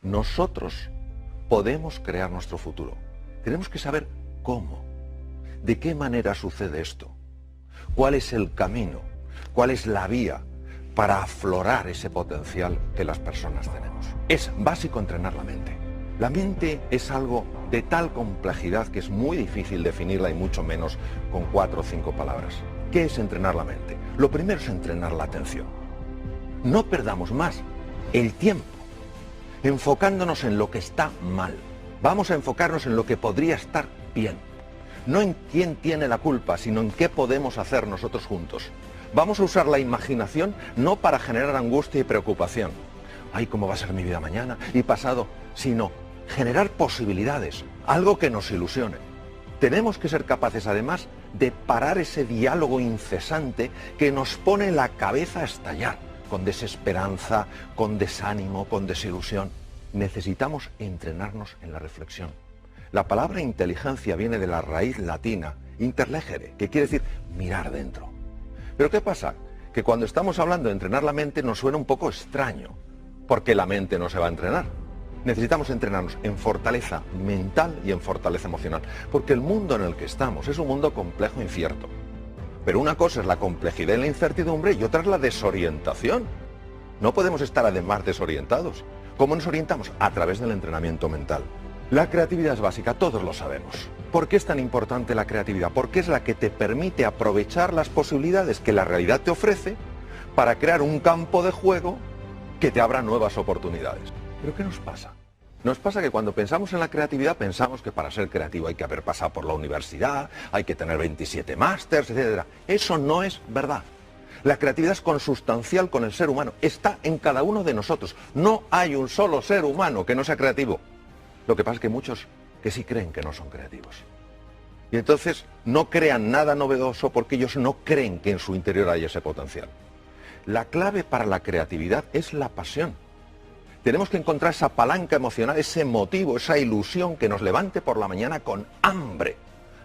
Nosotros podemos crear nuestro futuro. Tenemos que saber cómo, de qué manera sucede esto, cuál es el camino, cuál es la vía para aflorar ese potencial que las personas tenemos. Es básico entrenar la mente. La mente es algo de tal complejidad que es muy difícil definirla y mucho menos con 4 o 5 palabras. ¿Qué es entrenar la mente? Lo primero es entrenar la atención. No perdamos más el tiempo enfocándonos en lo que está mal. Vamos a enfocarnos en lo que podría estar bien. No en quién tiene la culpa, sino en qué podemos hacer nosotros juntos. Vamos a usar la imaginación no para generar angustia y preocupación. Ay, ¿cómo va a ser mi vida mañana y pasado? Sino generar posibilidades, algo que nos ilusione. Tenemos que ser capaces, además, de parar ese diálogo incesante que nos pone la cabeza a estallar, con desesperanza, con desánimo, con desilusión. Necesitamos entrenarnos en la reflexión. La palabra inteligencia viene de la raíz latina, interlegere, que quiere decir mirar dentro. Pero ¿qué pasa? Que cuando estamos hablando de entrenar la mente nos suena un poco extraño, porque la mente no se va a entrenar. Necesitamos entrenarnos en fortaleza mental y en fortaleza emocional, porque el mundo en el que estamos es un mundo complejo e incierto. Pero una cosa es la complejidad y la incertidumbre y otra es la desorientación. No podemos estar además desorientados. ¿Cómo nos orientamos? A través del entrenamiento mental. La creatividad es básica, todos lo sabemos. ¿Por qué es tan importante la creatividad? Porque es la que te permite aprovechar las posibilidades que la realidad te ofrece para crear un campo de juego que te abra nuevas oportunidades. ¿Pero qué nos pasa? Nos pasa que cuando pensamos en la creatividad pensamos que para ser creativo hay que haber pasado por la universidad, hay que tener 27 másters, etc. Eso no es verdad. La creatividad es consustancial con el ser humano, está en cada uno de nosotros. No hay un solo ser humano que no sea creativo. Lo que pasa es que muchos que sí creen que no son creativos. Y entonces no crean nada novedoso porque ellos no creen que en su interior hay ese potencial. La clave para la creatividad es la pasión. Tenemos que encontrar esa palanca emocional, ese motivo, esa ilusión que nos levante por la mañana con hambre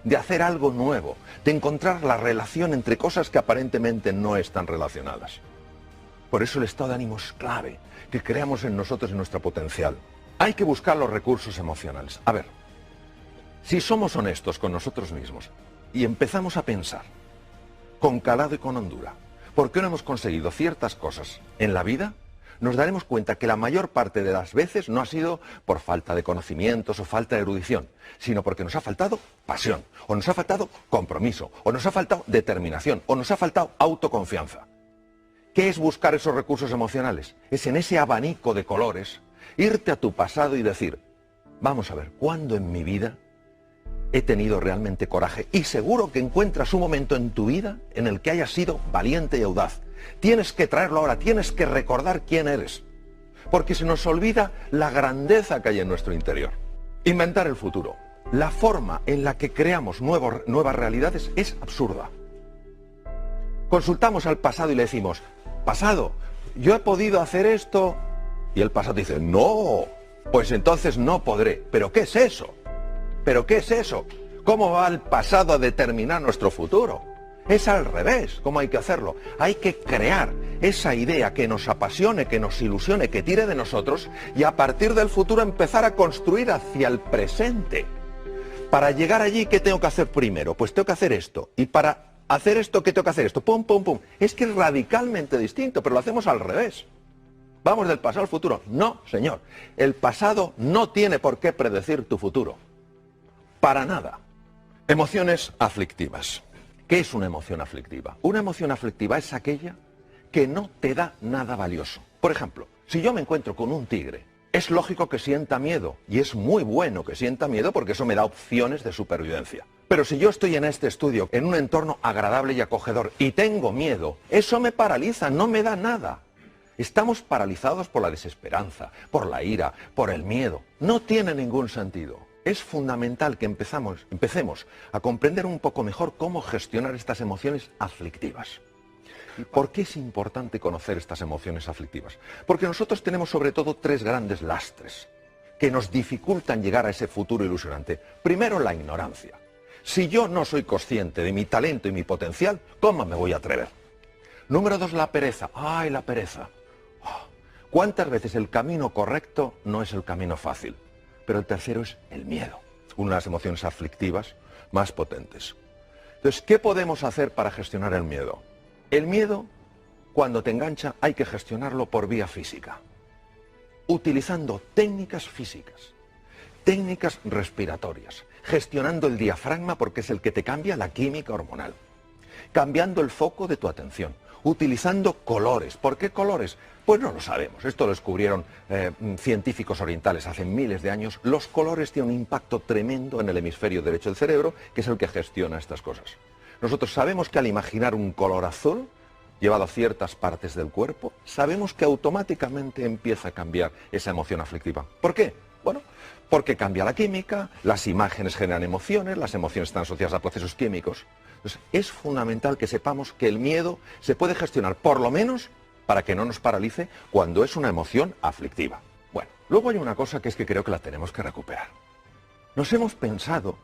de hacer algo nuevo, de encontrar la relación entre cosas que aparentemente no están relacionadas. Por eso el estado de ánimo es clave, que creamos en nosotros y nuestro potencial. Hay que buscar los recursos emocionales. A ver, si somos honestos con nosotros mismos y empezamos a pensar con calado y con hondura, ¿por qué no hemos conseguido ciertas cosas en la vida? Nos daremos cuenta que la mayor parte de las veces no ha sido por falta de conocimientos o falta de erudición, sino porque nos ha faltado pasión, o nos ha faltado compromiso, o nos ha faltado determinación, o nos ha faltado autoconfianza. ¿Qué es buscar esos recursos emocionales? Es en ese abanico de colores, irte a tu pasado y decir, vamos a ver, ¿cuándo en mi vida he tenido realmente coraje? Y seguro que encuentras un momento en tu vida en el que hayas sido valiente y audaz. Tienes que traerlo ahora, tienes que recordar quién eres, porque se nos olvida la grandeza que hay en nuestro interior. Inventar el futuro. La forma en la que creamos nuevas realidades es absurda. Consultamos al pasado y le decimos, pasado, yo he podido hacer esto, y el pasado dice, no, pues entonces no podré. ¿Pero qué es eso? ¿Pero qué es eso? ¿Cómo va el pasado a determinar nuestro futuro? Es al revés, ¿cómo hay que hacerlo? Hay que crear esa idea que nos apasione, que nos ilusione, que tire de nosotros y a partir del futuro empezar a construir hacia el presente. Para llegar allí, ¿qué tengo que hacer primero? Pues tengo que hacer esto. Y para hacer esto, ¿qué tengo que hacer? Esto, pum, pum, pum. Es que es radicalmente distinto, pero lo hacemos al revés. ¿Vamos del pasado al futuro? No, señor. El pasado no tiene por qué predecir tu futuro. Para nada. Emociones aflictivas. ¿Qué es una emoción aflictiva? Una emoción aflictiva es aquella que no te da nada valioso. Por ejemplo, si yo me encuentro con un tigre, es lógico que sienta miedo, y es muy bueno que sienta miedo porque eso me da opciones de supervivencia. Pero si yo estoy en este estudio, en un entorno agradable y acogedor, y tengo miedo, eso me paraliza, no me da nada. Estamos paralizados por la desesperanza, por la ira, por el miedo. No tiene ningún sentido. Es fundamental que empecemos a comprender un poco mejor cómo gestionar estas emociones aflictivas. ¿Por qué es importante conocer estas emociones aflictivas? Porque nosotros tenemos sobre todo 3 grandes lastres que nos dificultan llegar a ese futuro ilusionante. Primero, la ignorancia. Si yo no soy consciente de mi talento y mi potencial, ¿cómo me voy a atrever? Número 2, la pereza. ¡Ay, la pereza! ¿Cuántas veces el camino correcto no es el camino fácil? Pero el tercero es el miedo, una de las emociones aflictivas más potentes. Entonces, ¿qué podemos hacer para gestionar el miedo? El miedo, cuando te engancha, hay que gestionarlo por vía física, utilizando técnicas físicas, técnicas respiratorias, gestionando el diafragma porque es el que te cambia la química hormonal, cambiando el foco de tu atención, utilizando colores. ¿Por qué colores? Pues no lo sabemos. Esto lo descubrieron científicos orientales hace miles de años. Los colores tienen un impacto tremendo en el hemisferio derecho del cerebro, que es el que gestiona estas cosas. Nosotros sabemos que al imaginar un color azul llevado a ciertas partes del cuerpo, sabemos que automáticamente empieza a cambiar esa emoción aflictiva. ¿Por qué? Bueno, porque cambia la química, las imágenes generan emociones, las emociones están asociadas a procesos químicos. Entonces, es fundamental que sepamos que el miedo se puede gestionar, por lo menos, para que no nos paralice cuando es una emoción aflictiva. Bueno, luego hay una cosa que es que creo que la tenemos que recuperar. Nos hemos pensado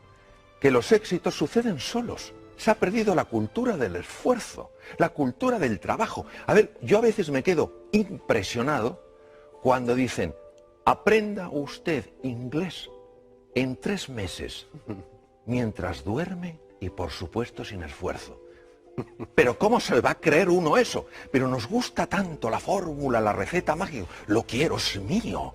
que los éxitos suceden solos. Se ha perdido la cultura del esfuerzo, la cultura del trabajo. A ver, yo a veces me quedo impresionado cuando dicen: aprenda usted inglés en 3 meses, mientras duerme y por supuesto sin esfuerzo. Pero ¿cómo se le va a creer uno eso? Pero nos gusta tanto la fórmula, la receta mágica. Lo quiero, es mío.